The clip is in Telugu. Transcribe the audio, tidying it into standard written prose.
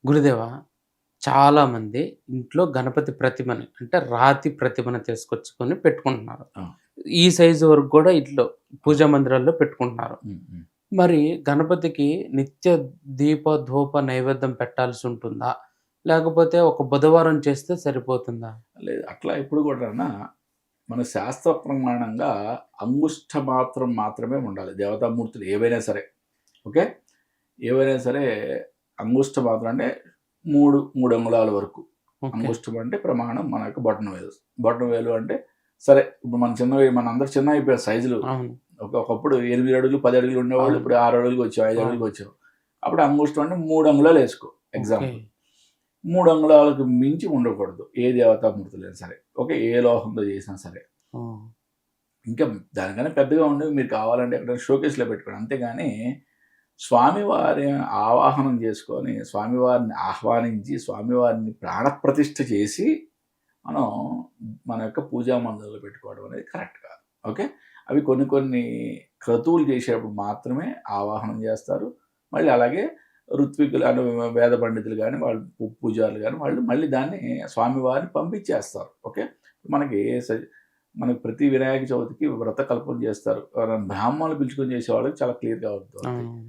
గురుదేవా, చాలామంది ఇంట్లో గణపతి ప్రతిమని అంటే రాతి ప్రతిమను తీసుకొచ్చుకొని పెట్టుకుంటున్నారు. ఆ! ఈ సైజు వరకు గూడా ఇంట్లో పూజా మందిరాల్లో పెట్టుకుంటున్నారు. హ్మ్. హ్మ్. మరి గణపతికి నిత్య దీప, ధూప నైవేద్యం పెట్టాల్సుంటుందా? లేకపోతే ఒక బుధవారం చేస్తే సరిపోతుందా? లేదు అట్లా ఎప్పుడు కూడానా మన శాస్త్ర ప్రమాణంగా అంగుష్ట మాత్రం మాత్రమే ఉండాలి. దేవతామూర్తులు ఏవైనా సరే. ఓకే. ఏవైనా సరే అంగుష్ట మాత్రం అంటే 3 అంగుళాల వరకు. ఓకే. అంగుష్టం అంటే ప్రమాణం మనకు బొటనవేలు. బొటనవేలు అంటే సరే ఇప్పుడు మన చిన్నవి మనందరూ చిన్నవయిపోయారు సైజులు. అవును. ఒకప్పుడు 8 అడుగులు, 10 అడుగులు ఉండేవాళ్ళు. అవును. ఇప్పుడు 6 అడుగులకి వచ్చాం, 5 అవును. అడుగులకి వచ్చాం. అప్పుడు అంగుష్టం అంటే 3 అంగుళాలు ఏసుకో ఓకే. ఎగ్జాంపుల్. 3 అంగుళాలకు మించి ఉండకూడదు. ఏ దేవతామూర్తులైనా సరే. ఓకే. ఏ లోహంతో చేసినా సరే. ఓహ్! ఇంకా దానికన్నా పెద్దగా ఉండేవి మీరు కావాలంటే ఎక్కడైనా షోకేస్‌లో పెట్టుకోండి. అంతేగాని స్వామివారి ఆవాహనం చేసుకొని, స్వామివారిని ఆహ్వానించి, స్వామివారిని ప్రాణప్రతిష్ఠ చేసి మనం మన యొక్క పూజా మందిరంలో పెట్టుకోవడం అనేది కరెక్ట్ కాదు. ఓకే. అవి కొన్ని కొన్ని క్రతువులు చేసేటప్పుడు మాత్రమే ఆవాహనం చేస్తారు. మళ్ళీ అలాగే ఋత్వికులు అంటే వేద పండితులు గాని, వాళ్ళు పూజారులు గాని వాళ్ళు మళ్ళీ దాన్ని స్వామివారిని పంపించేస్తారు. ఓకే. మనకి స మనకి ప్రతి వినాయక చవితికి వ్రత కల్పన చేస్తారు. ఎవరైనా బ్రాహ్మణులు పిలుచుకొని చేసే వాళ్ళకి చాలా క్లియర్‌గా అర్థమవుతాయి. అవును.